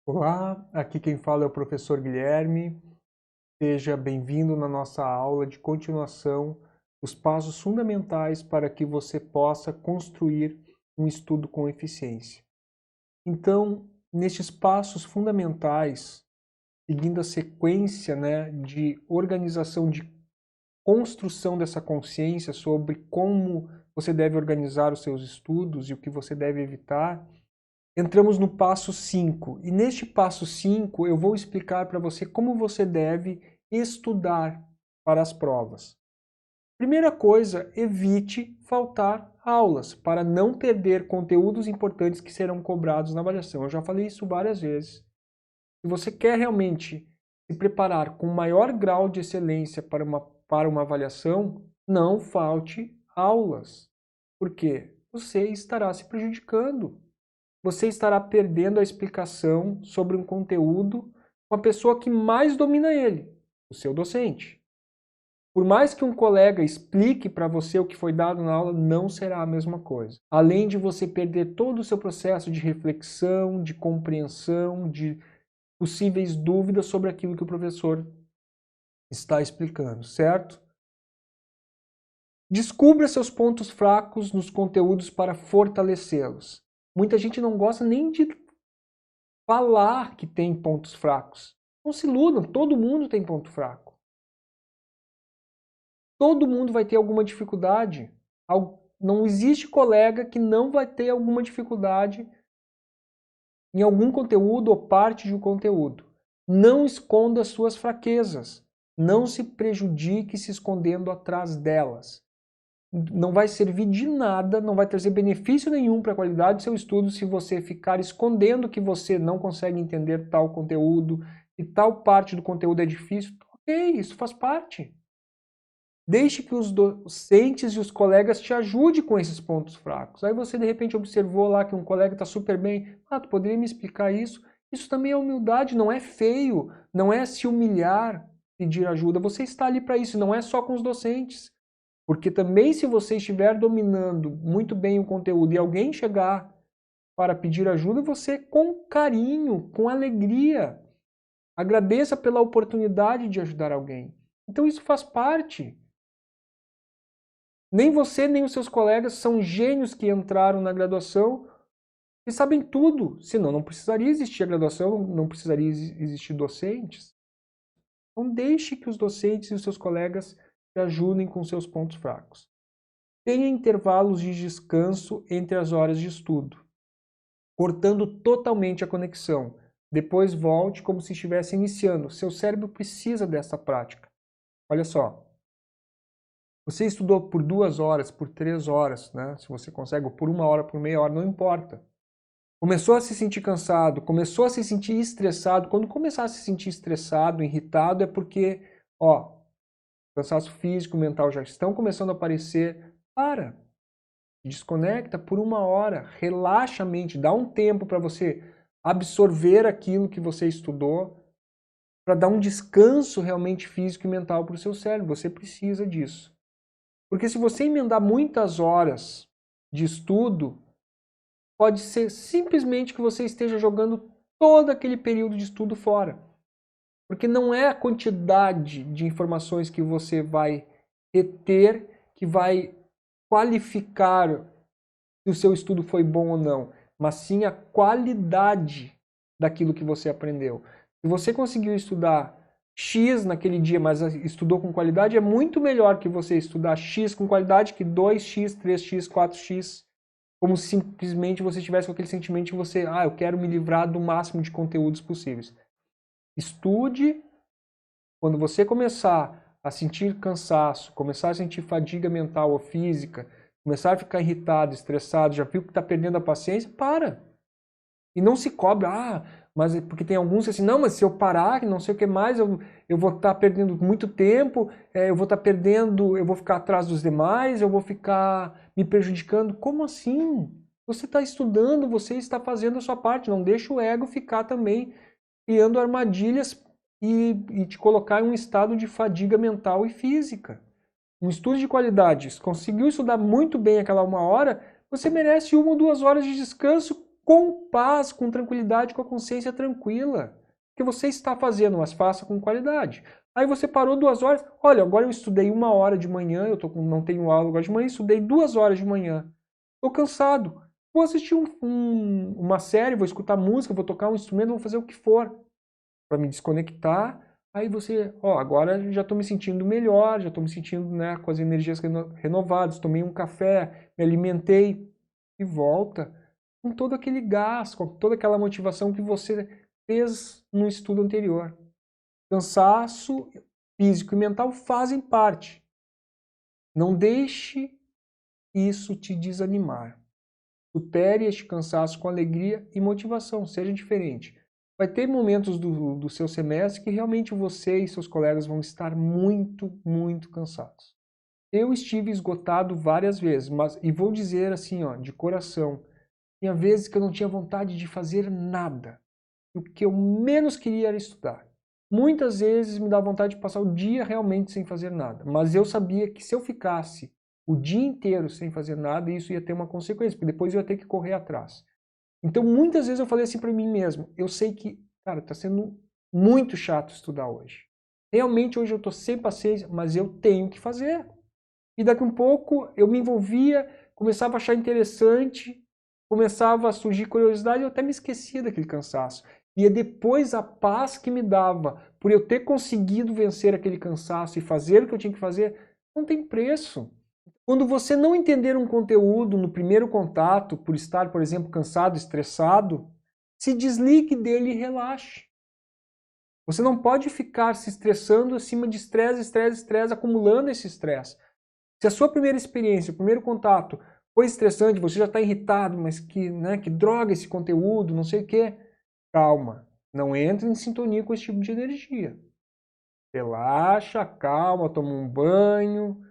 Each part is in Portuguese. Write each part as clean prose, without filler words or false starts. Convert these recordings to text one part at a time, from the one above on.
Olá, aqui quem fala é o professor Guilherme. Seja bem-vindo na nossa aula de continuação, os passos fundamentais para que você possa construir um estudo com eficiência. Então, nestes passos fundamentais, seguindo a sequência, de organização, de construção dessa consciência sobre como você deve organizar os seus estudos e o que você deve evitar, entramos no passo 5. E neste passo 5 eu vou explicar para você como você deve estudar para as provas. Primeira coisa, evite faltar aulas para não perder conteúdos importantes que serão cobrados na avaliação. Eu já falei isso várias vezes. Se você quer realmente se preparar com maior grau de excelência para uma avaliação, não falte aulas. Por quê? Você estará se prejudicando. Você estará perdendo a explicação sobre um conteúdo com a pessoa que mais domina ele, o seu docente. Por mais que um colega explique para você o que foi dado na aula, não será a mesma coisa. Além de você perder todo o seu processo de reflexão, de compreensão, de possíveis dúvidas sobre aquilo que o professor está explicando, certo? Descubra seus pontos fracos nos conteúdos para fortalecê-los. Muita gente não gosta nem de falar que tem pontos fracos. Não se iludam, todo mundo tem ponto fraco. Todo mundo vai ter alguma dificuldade. Não existe colega que não vai ter alguma dificuldade em algum conteúdo ou parte de um conteúdo. Não esconda suas fraquezas. Não se prejudique se escondendo atrás delas. Não vai servir de nada, não vai trazer benefício nenhum para a qualidade do seu estudo se você ficar escondendo que você não consegue entender tal conteúdo e tal parte do conteúdo é difícil. Ok, isso faz parte. Deixe que os docentes e os colegas te ajudem com esses pontos fracos. Aí você de repente observou lá que um colega está super bem. Ah, tu poderia me explicar isso? Isso também é humildade, não é feio, não é se humilhar, pedir ajuda. Você está ali para isso, não é só com os docentes. Porque também se você estiver dominando muito bem o conteúdo e alguém chegar para pedir ajuda, você com carinho, com alegria, agradeça pela oportunidade de ajudar alguém. Então isso faz parte. Nem você, nem os seus colegas são gênios que entraram na graduação e sabem tudo. Senão não precisaria existir a graduação, não precisaria existir docentes. Então deixe que os docentes e os seus colegas te ajudem com seus pontos fracos. Tenha intervalos de descanso entre as horas de estudo, cortando totalmente a conexão. Depois volte como se estivesse iniciando. Seu cérebro precisa dessa prática. Olha só. Você estudou por 2 horas, por 3 horas, né? Se você consegue, ou por 1 hora, por meia hora, não importa. Começou a se sentir cansado, começou a se sentir estressado. Quando começar a se sentir estressado, irritado, é porque, cansaço físico, mental já estão começando a aparecer. Para, desconecta por 1 hora, relaxa a mente, dá um tempo para você absorver aquilo que você estudou, para dar um descanso realmente físico e mental para o seu cérebro. Você precisa disso. Porque se você emendar muitas horas de estudo, pode ser simplesmente que você esteja jogando todo aquele período de estudo fora. Porque não é a quantidade de informações que você vai reter que vai qualificar se o seu estudo foi bom ou não, mas sim a qualidade daquilo que você aprendeu. Se você conseguiu estudar X naquele dia, mas estudou com qualidade, é muito melhor que você estudar X com qualidade que 2X, 3X, 4X, como simplesmente você estivesse com aquele sentimento que você, eu quero me livrar do máximo de conteúdos possíveis. Estude, quando você começar a sentir cansaço, começar a sentir fadiga mental ou física, começar a ficar irritado, estressado, já viu que está perdendo a paciência, para. E não se cobra, mas porque tem alguns assim, não, mas se eu parar, não sei o que mais, eu vou estar perdendo muito tempo, eu vou estar perdendo, eu vou ficar atrás dos demais, eu vou ficar me prejudicando. Como assim? Você está estudando, você está fazendo a sua parte, não deixa o ego ficar também criando armadilhas e te colocar em um estado de fadiga mental e física. Um estudo de qualidade, se conseguiu estudar muito bem aquela 1 hora, você merece 1 ou 2 horas de descanso com paz, com tranquilidade, com a consciência tranquila. Que você está fazendo, mas faça com qualidade. Aí você parou 2 horas. Olha, agora eu estudei 1 hora de manhã, não tenho aula agora de manhã, estudei 2 horas de manhã. Estou cansado. Vou assistir uma série, vou escutar música, vou tocar um instrumento, vou fazer o que for para me desconectar. Aí você, agora já estou me sentindo melhor, já estou me sentindo, né, com as energias renovadas, tomei um café, me alimentei e volta com todo aquele gás, com toda aquela motivação que você fez no estudo anterior. Cansaço físico e mental fazem parte. Não deixe isso te desanimar. Supere este cansaço com alegria e motivação, seja diferente. Vai ter momentos do seu semestre que realmente você e seus colegas vão estar muito, muito cansados. Eu estive esgotado várias vezes, e vou dizer assim, de coração, tinha vezes que eu não tinha vontade de fazer nada. O que eu menos queria era estudar. Muitas vezes me dá vontade de passar o dia realmente sem fazer nada, mas eu sabia que se eu ficasse o dia inteiro sem fazer nada, isso ia ter uma consequência, porque depois eu ia ter que correr atrás. Então, muitas vezes eu falei assim para mim mesmo, eu sei que, cara, tá sendo muito chato estudar hoje. Realmente hoje eu tô sem paciência, mas eu tenho que fazer. E daqui a um pouco eu me envolvia, começava a achar interessante, começava a surgir curiosidade, eu até me esquecia daquele cansaço. E é depois a paz que me dava, por eu ter conseguido vencer aquele cansaço e fazer o que eu tinha que fazer, não tem preço. Quando você não entender um conteúdo no primeiro contato, por estar, por exemplo, cansado, estressado, se desligue dele e relaxe. Você não pode ficar se estressando acima de estresse, acumulando esse estresse. Se a sua primeira experiência, o primeiro contato foi estressante, você já está irritado, mas que droga esse conteúdo, não sei o quê, calma, não entre em sintonia com esse tipo de energia. Relaxa, calma, toma um banho,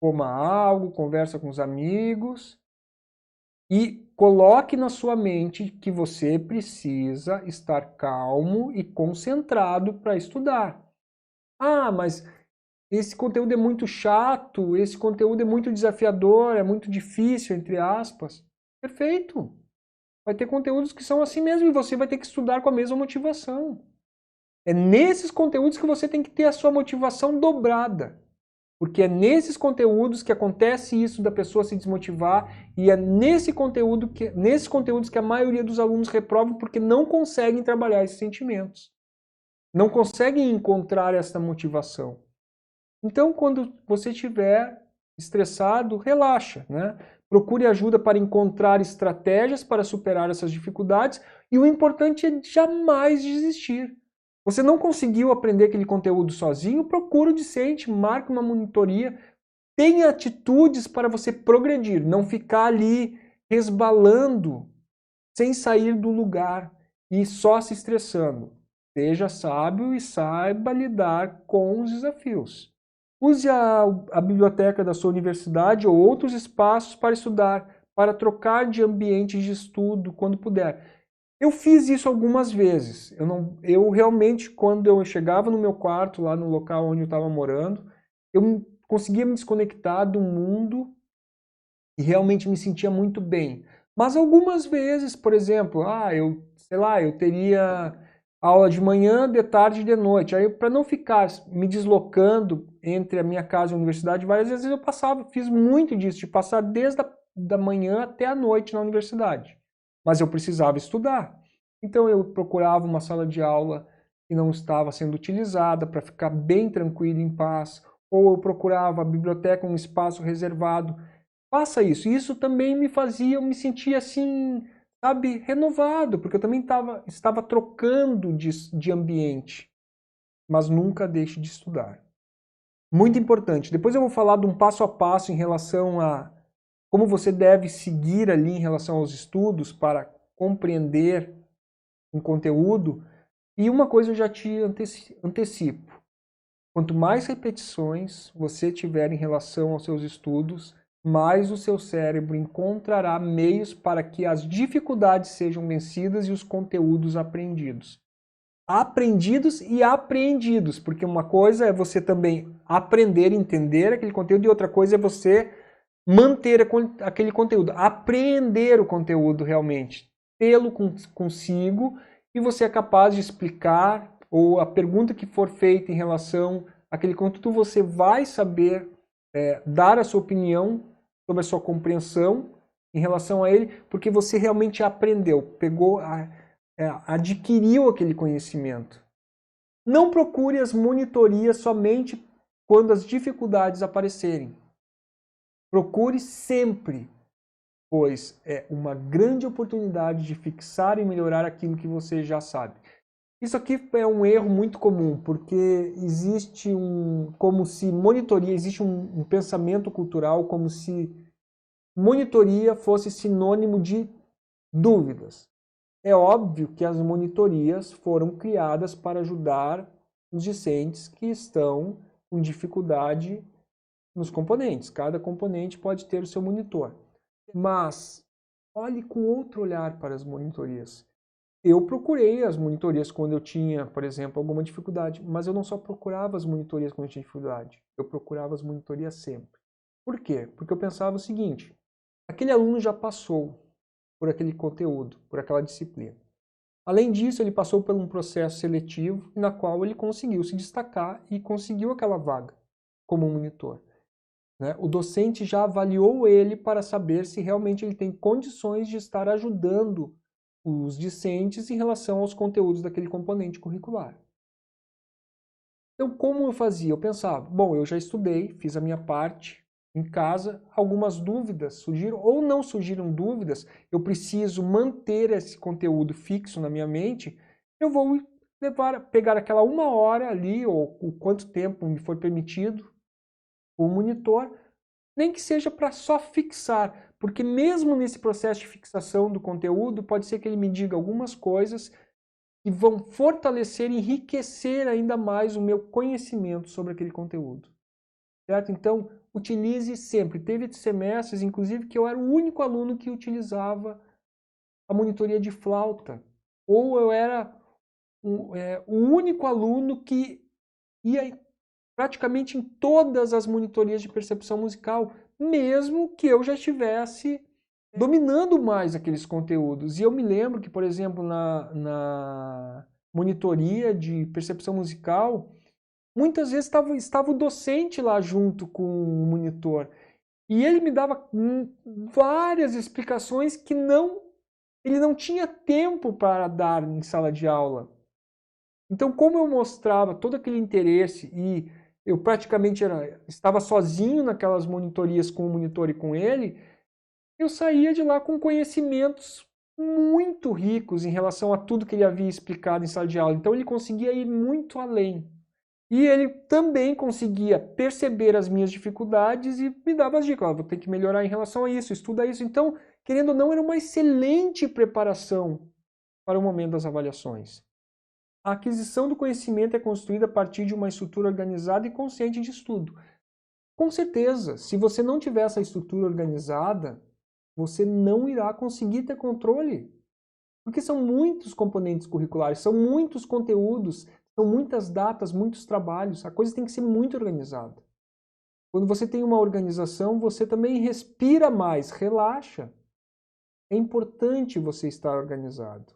coma algo, conversa com os amigos e coloque na sua mente que você precisa estar calmo e concentrado para estudar. Ah, mas esse conteúdo é muito chato, esse conteúdo é muito desafiador, é muito difícil, entre aspas. Perfeito. Vai ter conteúdos que são assim mesmo e você vai ter que estudar com a mesma motivação. É nesses conteúdos que você tem que ter a sua motivação dobrada. Porque é nesses conteúdos que acontece isso da pessoa se desmotivar e é nesses conteúdos que a maioria dos alunos reprovam porque não conseguem trabalhar esses sentimentos. Não conseguem encontrar essa motivação. Então, quando você estiver estressado, relaxa, né? Procure ajuda para encontrar estratégias para superar essas dificuldades e o importante é jamais desistir. Você não conseguiu aprender aquele conteúdo sozinho, procure o discente, marque uma monitoria, tenha atitudes para você progredir, não ficar ali resbalando, sem sair do lugar e só se estressando. Seja sábio e saiba lidar com os desafios. Use a biblioteca da sua universidade ou outros espaços para estudar, para trocar de ambiente de estudo quando puder. Eu fiz isso algumas vezes. Eu realmente, quando eu chegava no meu quarto, lá no local onde eu estava morando, eu conseguia me desconectar do mundo e realmente me sentia muito bem. Mas algumas vezes, por exemplo, eu teria aula de manhã, de tarde e de noite. Aí, para não ficar me deslocando entre a minha casa e a universidade, várias vezes eu fiz muito disso, de passar desde da manhã até a noite na universidade. Mas eu precisava estudar. Então eu procurava uma sala de aula que não estava sendo utilizada para ficar bem tranquilo, em paz, ou eu procurava a biblioteca, um espaço reservado. Faça isso. Isso também eu me sentia assim, sabe, renovado, porque eu também estava trocando de ambiente. Mas nunca deixe de estudar. Muito importante. Depois eu vou falar de um passo a passo em relação a como você deve seguir ali em relação aos estudos para compreender um conteúdo. E uma coisa eu já te antecipo. Quanto mais repetições você tiver em relação aos seus estudos, mais o seu cérebro encontrará meios para que as dificuldades sejam vencidas e os conteúdos aprendidos. Aprendidos e apreendidos, porque uma coisa é você também aprender, entender aquele conteúdo e outra coisa é você manter aquele conteúdo, apreender o conteúdo realmente, tê-lo consigo e você é capaz de explicar, ou a pergunta que for feita em relação àquele conteúdo, você vai saber dar a sua opinião sobre a sua compreensão em relação a ele, porque você realmente aprendeu, pegou, adquiriu aquele conhecimento. Não procure as monitorias somente quando as dificuldades aparecerem. Procure sempre, pois é uma grande oportunidade de fixar e melhorar aquilo que você já sabe. Isso aqui é um erro muito comum, porque existe como se monitoria, existe um pensamento cultural como se monitoria fosse sinônimo de dúvidas. É óbvio que as monitorias foram criadas para ajudar os discentes que estão com dificuldade nos componentes. Cada componente pode ter o seu monitor. Mas olhe com outro olhar para as monitorias. Eu procurei as monitorias quando eu tinha, por exemplo, alguma dificuldade, mas eu não só procurava as monitorias quando eu tinha dificuldade, eu procurava as monitorias sempre. Por quê? Porque eu pensava o seguinte, aquele aluno já passou por aquele conteúdo, por aquela disciplina. Além disso, ele passou por um processo seletivo na qual ele conseguiu se destacar e conseguiu aquela vaga como monitor. O docente já avaliou ele para saber se realmente ele tem condições de estar ajudando os discentes em relação aos conteúdos daquele componente curricular. Então, como eu fazia? Eu pensava, bom, eu já estudei, fiz a minha parte em casa, algumas dúvidas surgiram ou não surgiram dúvidas, eu preciso manter esse conteúdo fixo na minha mente, eu vou pegar aquela 1 hora ali, ou o quanto tempo me for permitido, o monitor, nem que seja para só fixar, porque mesmo nesse processo de fixação do conteúdo, pode ser que ele me diga algumas coisas que vão fortalecer e enriquecer ainda mais o meu conhecimento sobre aquele conteúdo. Certo? Então, utilize sempre. Teve semestres, inclusive, que eu era o único aluno que utilizava a monitoria de flauta. Ou eu era o único aluno que ia praticamente em todas as monitorias de percepção musical, mesmo que eu já estivesse dominando mais aqueles conteúdos. E eu me lembro que, por exemplo, na monitoria de percepção musical, muitas vezes estava o docente lá junto com o monitor. E ele me dava várias explicações que ele não tinha tempo para dar em sala de aula. Então, como eu mostrava todo aquele interesse e eu praticamente estava sozinho naquelas monitorias com o monitor e com ele, eu saía de lá com conhecimentos muito ricos em relação a tudo que ele havia explicado em sala de aula. Então ele conseguia ir muito além. E ele também conseguia perceber as minhas dificuldades e me dava as dicas. Vou ter que melhorar em relação a isso, estuda isso. Então, querendo ou não, era uma excelente preparação para o momento das avaliações. A aquisição do conhecimento é construída a partir de uma estrutura organizada e consciente de estudo. Com certeza, se você não tiver essa estrutura organizada, você não irá conseguir ter controle. Porque são muitos componentes curriculares, são muitos conteúdos, são muitas datas, muitos trabalhos. A coisa tem que ser muito organizada. Quando você tem uma organização, você também respira mais, relaxa. É importante você estar organizado.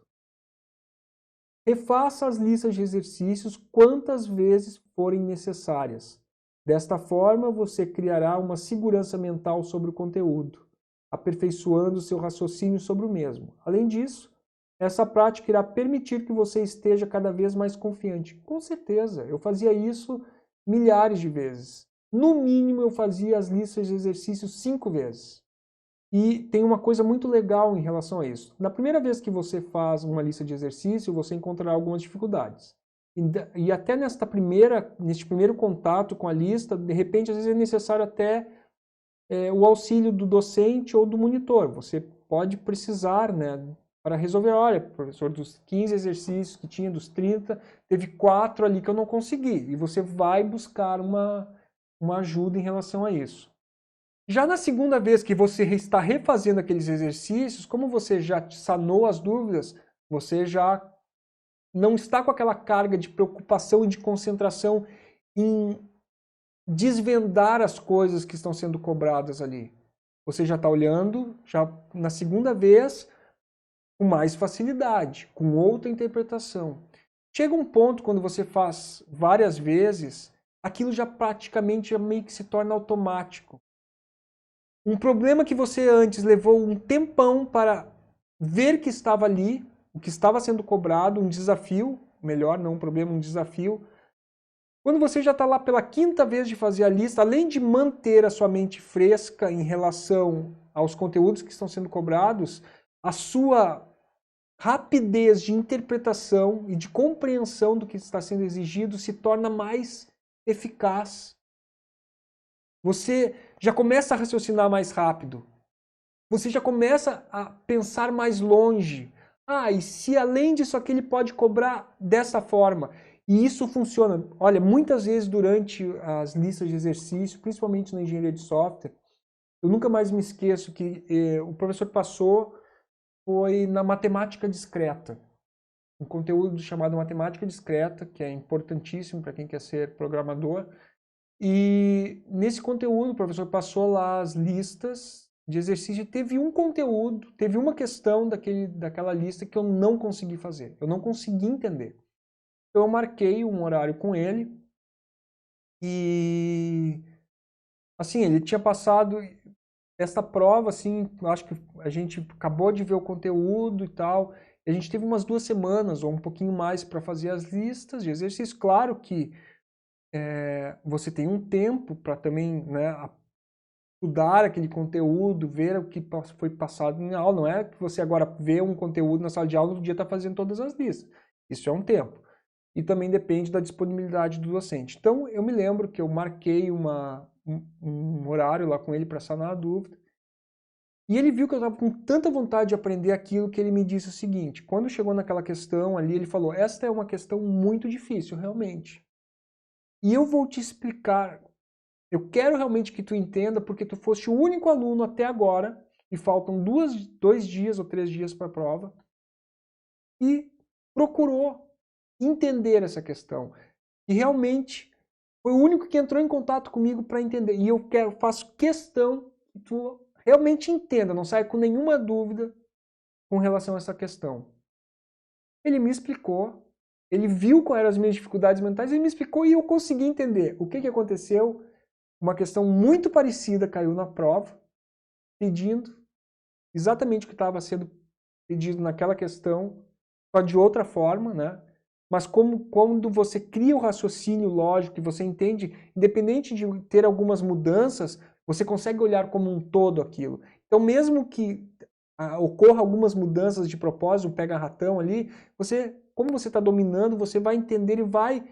Refaça as listas de exercícios quantas vezes forem necessárias. Desta forma, você criará uma segurança mental sobre o conteúdo, aperfeiçoando seu raciocínio sobre o mesmo. Além disso, essa prática irá permitir que você esteja cada vez mais confiante. Com certeza, eu fazia isso milhares de vezes. No mínimo, eu fazia as listas de exercícios 5 vezes. E tem uma coisa muito legal em relação a isso. Na primeira vez que você faz uma lista de exercício, você encontrará algumas dificuldades. E até neste primeiro contato com a lista, de repente, às vezes é necessário até o auxílio do docente ou do monitor. Você pode precisar, para resolver, olha, professor, dos 15 exercícios que tinha, dos 30, teve 4 ali que eu não consegui. E você vai buscar uma ajuda em relação a isso. Já na segunda vez que você está refazendo aqueles exercícios, como você já sanou as dúvidas, você já não está com aquela carga de preocupação e de concentração em desvendar as coisas que estão sendo cobradas ali. Você já está olhando, já na segunda vez, com mais facilidade, com outra interpretação. Chega um ponto quando você faz várias vezes, aquilo já praticamente já meio que se torna automático. Um problema que você antes levou um tempão para ver que estava ali, o que estava sendo cobrado, um desafio, melhor, não um problema, um desafio. Quando você já está lá pela quinta vez de fazer a lista, além de manter a sua mente fresca em relação aos conteúdos que estão sendo cobrados, a sua rapidez de interpretação e de compreensão do que está sendo exigido se torna mais eficaz. Você já começa a raciocinar mais rápido. Você já começa a pensar mais longe. Ah, e se além disso aqui ele pode cobrar dessa forma? E isso funciona. Olha, muitas vezes durante as listas de exercício, principalmente na engenharia de software, eu nunca mais me esqueço que o professor passou foi na matemática discreta. Um conteúdo chamado matemática discreta, que é importantíssimo para quem quer ser programador. E nesse conteúdo o professor passou lá as listas de exercício e teve um conteúdo, teve uma questão daquela lista que eu não consegui fazer. Eu não consegui entender. Então eu marquei um horário com ele e assim, ele tinha passado essa prova, assim, acho que a gente acabou de ver o conteúdo e tal. A gente teve umas 2 semanas ou um pouquinho mais para fazer as listas de exercícios. Claro que você tem um tempo para também, né, estudar aquele conteúdo, ver o que foi passado em aula. Não é que você agora vê um conteúdo na sala de aula e no dia está fazendo todas as listas. Isso é um tempo. E também depende da disponibilidade do docente. Então, eu me lembro que eu marquei um horário lá com ele para sanar a dúvida. E ele viu que eu estava com tanta vontade de aprender aquilo que ele me disse o seguinte: quando chegou naquela questão ali, ele falou: esta é uma questão muito difícil, realmente. E eu vou te explicar. Eu quero realmente que tu entenda, porque tu foste o único aluno até agora, e faltam 2 dias ou 3 dias para a prova, e procurou entender essa questão. E realmente foi o único que entrou em contato comigo para entender. E eu faço questão que tu realmente entenda, não saia com nenhuma dúvida com relação a essa questão. Ele me explicou, ele viu quais eram as minhas dificuldades mentais, ele me explicou e eu consegui entender o que aconteceu. Uma questão muito parecida caiu na prova, pedindo exatamente o que estava sendo pedido naquela questão, só de outra forma, né? Mas quando você cria o raciocínio lógico, e você entende, independente de ter algumas mudanças, você consegue olhar como um todo aquilo. Então, mesmo que ocorra algumas mudanças de propósito, um pega-ratão ali, como você está dominando, você vai entender e vai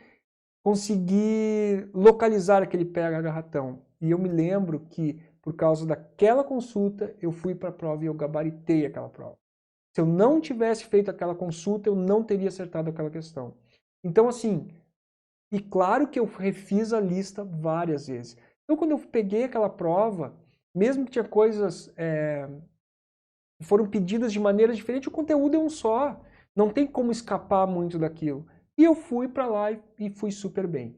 conseguir localizar aquele pega-ratão. E eu me lembro que, por causa daquela consulta, eu fui para a prova e eu gabaritei aquela prova. Se eu não tivesse feito aquela consulta, eu não teria acertado aquela questão. Então, assim, e claro que eu refiz a lista várias vezes. Então, quando eu peguei aquela prova, mesmo que tinha coisas que foram pedidas de maneira diferente, o conteúdo é um só. Não tem como escapar muito daquilo. E eu fui para lá e fui super bem.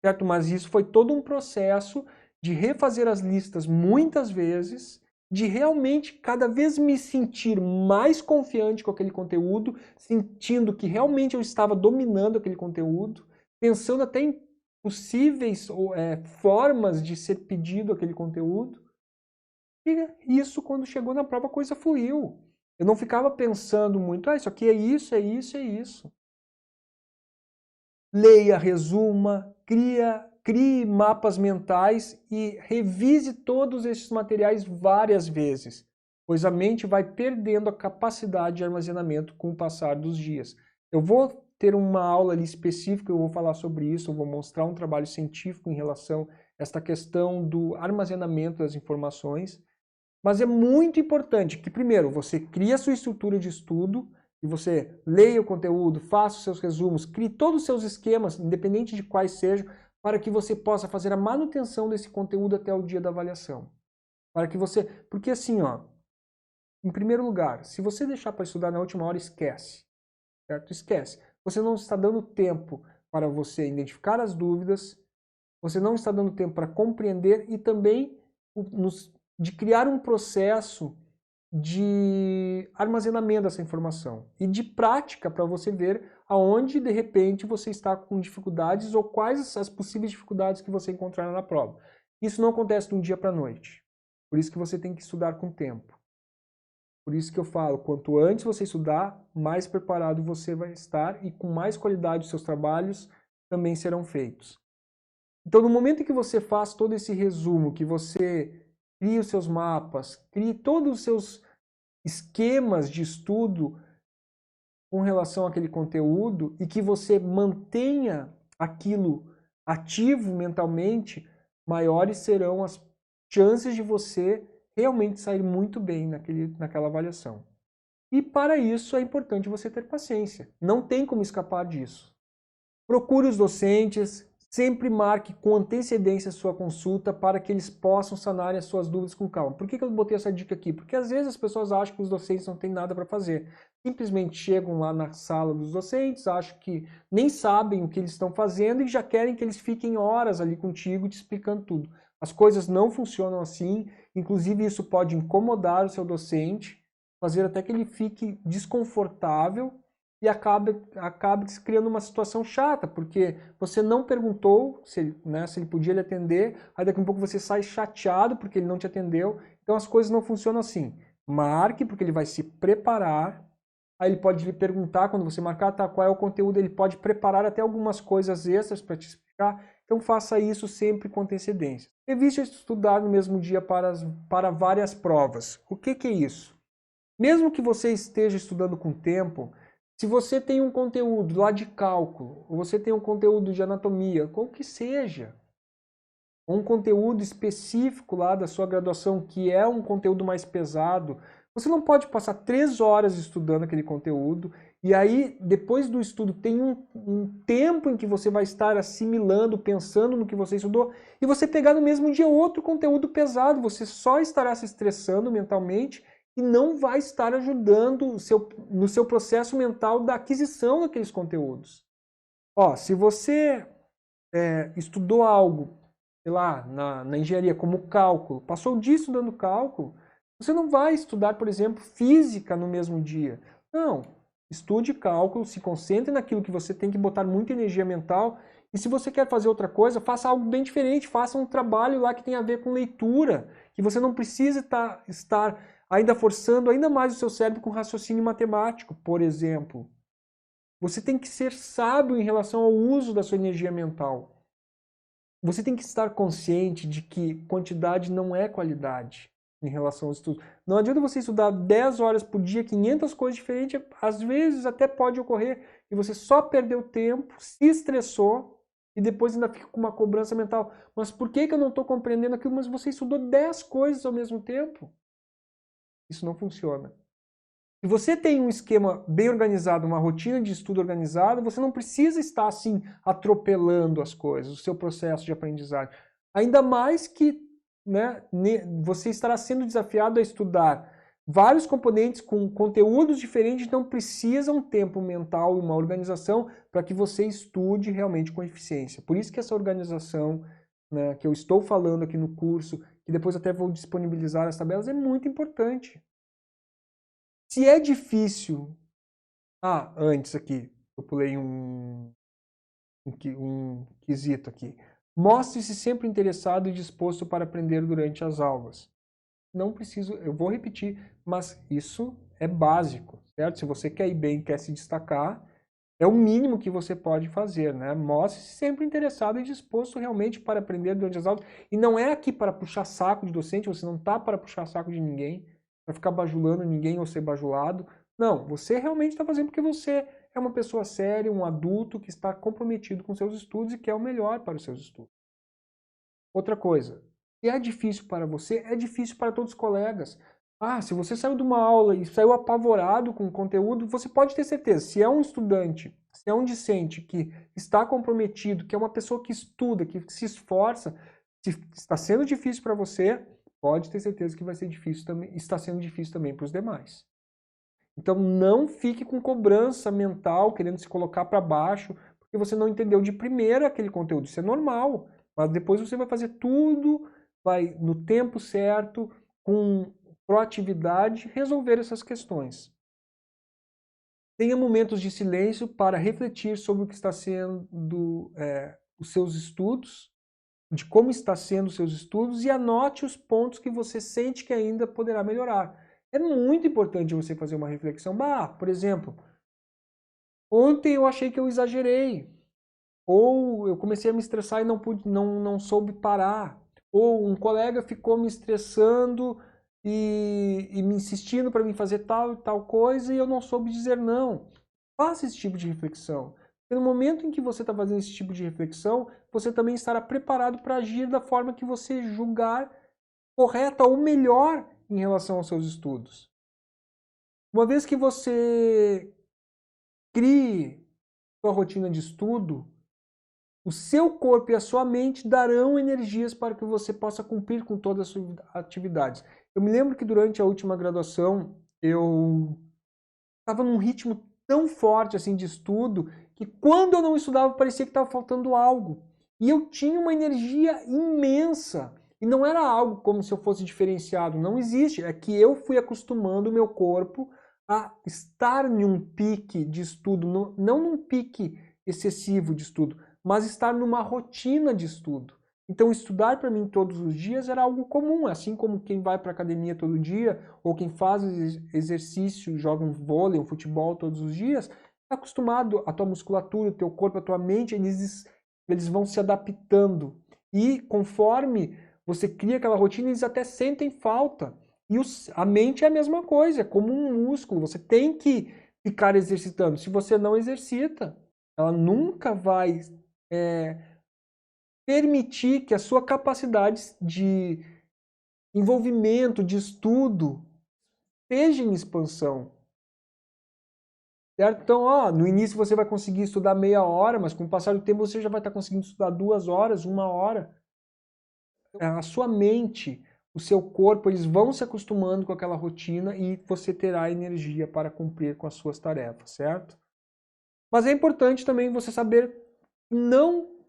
Certo? Mas isso foi todo um processo de refazer as listas muitas vezes, de realmente cada vez me sentir mais confiante com aquele conteúdo, sentindo que realmente eu estava dominando aquele conteúdo, pensando até em possíveis formas de ser pedido aquele conteúdo. E isso, quando chegou na prova, a coisa fluiu. Eu não ficava pensando muito, isso aqui é isso, é isso, é isso. Leia, resuma, crie mapas mentais e revise todos esses materiais várias vezes, pois a mente vai perdendo a capacidade de armazenamento com o passar dos dias. Eu vou ter uma aula ali específica, eu vou falar sobre isso, eu vou mostrar um trabalho científico em relação a esta questão do armazenamento das informações, mas é muito importante que, primeiro, você crie a sua estrutura de estudo, e você leia o conteúdo, faça os seus resumos, crie todos os seus esquemas, independente de quais sejam, para que você possa fazer a manutenção desse conteúdo até o dia da avaliação. Para que você, porque assim, ó, em primeiro lugar, se você deixar para estudar na última hora, esquece, certo? Esquece. Você não está dando tempo para você identificar as dúvidas, você não está dando tempo para compreender e também de criar um processo de armazenamento dessa informação e de prática para você ver aonde de repente você está com dificuldades ou quais as possíveis dificuldades que você encontrar na prova. Isso não acontece de um dia para a noite. Por isso que você tem que estudar com tempo. Por isso que eu falo, quanto antes você estudar, mais preparado você vai estar e com mais qualidade os seus trabalhos também serão feitos. Então, no momento em que você faz todo esse resumo, que você cria os seus mapas, crie todos os seus esquemas de estudo com relação àquele conteúdo e que você mantenha aquilo ativo mentalmente, maiores serão as chances de você realmente sair muito bem naquela avaliação. E para isso é importante você ter paciência. Não tem como escapar disso. Procure os docentes, sempre marque com antecedência a sua consulta para que eles possam sanar as suas dúvidas com calma. Por que eu botei essa dica aqui? Porque às vezes as pessoas acham que os docentes não têm nada para fazer. Simplesmente chegam lá na sala dos docentes, acham que nem sabem o que eles estão fazendo e já querem que eles fiquem horas ali contigo te explicando tudo. As coisas não funcionam assim, inclusive isso pode incomodar o seu docente, fazer até que ele fique desconfortável e acaba se criando uma situação chata, porque você não perguntou se ele podia lhe atender, aí daqui a pouco você sai chateado porque ele não te atendeu. Então as coisas não funcionam assim. Marque, porque ele vai se preparar, aí ele pode lhe perguntar, quando você marcar, tá, qual é o conteúdo, ele pode preparar até algumas coisas extras para te explicar. Então faça isso sempre com antecedência. Evite estudar no mesmo dia para várias provas. O que é isso? Mesmo que você esteja estudando com tempo, se você tem um conteúdo lá de cálculo, ou você tem um conteúdo de anatomia, qual que seja, um conteúdo específico lá da sua graduação, que é um conteúdo mais pesado, você não pode passar 3 horas estudando aquele conteúdo, e aí, depois do estudo, tem um tempo em que você vai estar assimilando, pensando no que você estudou, e você pegar no mesmo dia outro conteúdo pesado, você só estará se estressando mentalmente, e não vai estar ajudando no seu processo mental da aquisição daqueles conteúdos. Ó, se você estudou algo, sei lá, na engenharia, como cálculo, passou o dia estudando cálculo, você não vai estudar, por exemplo, física no mesmo dia. Não, estude cálculo, se concentre naquilo que você tem que botar muita energia mental, e se você quer fazer outra coisa, faça algo bem diferente, faça um trabalho lá que tem a ver com leitura, que você não precisa estar ainda forçando ainda mais o seu cérebro com raciocínio matemático, por exemplo. Você tem que ser sábio em relação ao uso da sua energia mental. Você tem que estar consciente de que quantidade não é qualidade em relação ao estudo. Não adianta você estudar 10 horas por dia, 500 coisas diferentes, às vezes até pode ocorrer e você só perdeu tempo, se estressou e depois ainda fica com uma cobrança mental. Mas por que eu não estou compreendendo aquilo? Mas você estudou 10 coisas ao mesmo tempo. Isso não funciona. Se você tem um esquema bem organizado, uma rotina de estudo organizada, você não precisa estar assim atropelando as coisas, o seu processo de aprendizagem. Ainda mais que você estará sendo desafiado a estudar vários componentes com conteúdos diferentes, então precisa um tempo mental e uma organização para que você estude realmente com eficiência. Por isso que essa organização, né, que eu estou falando aqui no curso, que depois até vou disponibilizar as tabelas, é muito importante. Se é difícil... antes aqui, eu pulei um quesito aqui. Mostre-se sempre interessado e disposto para aprender durante as aulas. Não preciso, eu vou repetir, mas isso é básico, certo? Se você quer ir bem, quer se destacar, é o mínimo que você pode fazer, né? Mostre-se sempre interessado e disposto realmente para aprender durante as aulas. E não é aqui para puxar saco de docente, você não está para puxar saco de ninguém, para ficar bajulando ninguém ou ser bajulado. Não, você realmente está fazendo porque você é uma pessoa séria, um adulto que está comprometido com seus estudos e quer o melhor para os seus estudos. Outra coisa, se é difícil para você, é difícil para todos os colegas. Se você saiu de uma aula e saiu apavorado com o conteúdo, você pode ter certeza, se é um estudante, se é um discente que está comprometido, que é uma pessoa que estuda, que se esforça, se está sendo difícil para você, pode ter certeza que vai ser difícil também, está sendo difícil também para os demais. Então não fique com cobrança mental, querendo se colocar para baixo, porque você não entendeu de primeira aquele conteúdo. Isso é normal, mas depois você vai fazer tudo, vai no tempo certo, com proatividade, resolver essas questões. Tenha momentos de silêncio para refletir sobre o que está sendo os seus estudos, de como está sendo os seus estudos e anote os pontos que você sente que ainda poderá melhorar. É muito importante você fazer uma reflexão. Por exemplo, ontem eu achei que eu exagerei, ou eu comecei a me estressar e não soube parar, ou um colega ficou me estressando e me insistindo para mim fazer tal e tal coisa e eu não soube dizer não. Faça esse tipo de reflexão. E no momento em que você está fazendo esse tipo de reflexão, você também estará preparado para agir da forma que você julgar correta ou melhor em relação aos seus estudos. Uma vez que você crie sua rotina de estudo, o seu corpo e a sua mente darão energias para que você possa cumprir com todas as suas atividades. Eu me lembro que durante a última graduação, eu estava num ritmo tão forte assim de estudo, que quando eu não estudava parecia que estava faltando algo. E eu tinha uma energia imensa. E não era algo como se eu fosse diferenciado, não existe. É que eu fui acostumando o meu corpo a estar em um pique de estudo, não num pique excessivo de estudo, mas estar numa rotina de estudo. Então, estudar para mim todos os dias era algo comum, assim como quem vai para a academia todo dia, ou quem faz exercício, joga um vôlei, um futebol todos os dias, está acostumado, a tua musculatura, o teu corpo, a tua mente, eles vão se adaptando. E conforme você cria aquela rotina, eles até sentem falta. E a mente é a mesma coisa, é como um músculo, você tem que ficar exercitando. Se você não exercita, ela nunca vai permitir que a sua capacidade de envolvimento, de estudo, esteja em expansão. Certo? Então, no início você vai conseguir estudar meia hora, mas com o passar do tempo você já vai estar conseguindo estudar 2 horas, 1 hora. A sua mente, o seu corpo, eles vão se acostumando com aquela rotina e você terá energia para cumprir com as suas tarefas, certo? Mas é importante também você saber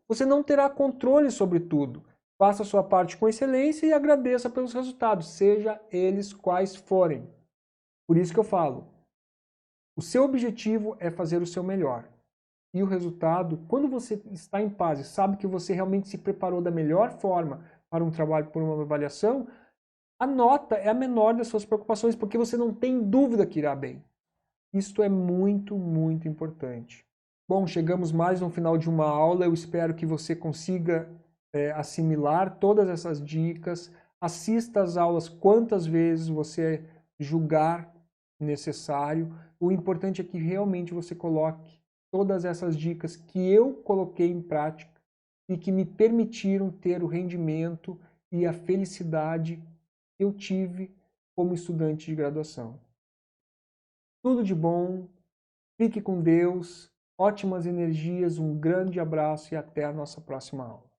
você não terá controle sobre tudo. Faça a sua parte com excelência e agradeça pelos resultados, seja eles quais forem. Por isso que eu falo, o seu objetivo é fazer o seu melhor. E o resultado, quando você está em paz e sabe que você realmente se preparou da melhor forma para um trabalho, por uma avaliação, a nota é a menor das suas preocupações, porque você não tem dúvida que irá bem. Isto é muito, muito importante. Bom, chegamos mais no final de uma aula. Eu espero que você consiga assimilar todas essas dicas. Assista às aulas quantas vezes você julgar necessário. O importante é que realmente você coloque todas essas dicas que eu coloquei em prática e que me permitiram ter o rendimento e a felicidade que eu tive como estudante de graduação. Tudo de bom, fique com Deus, ótimas energias, um grande abraço e até a nossa próxima aula.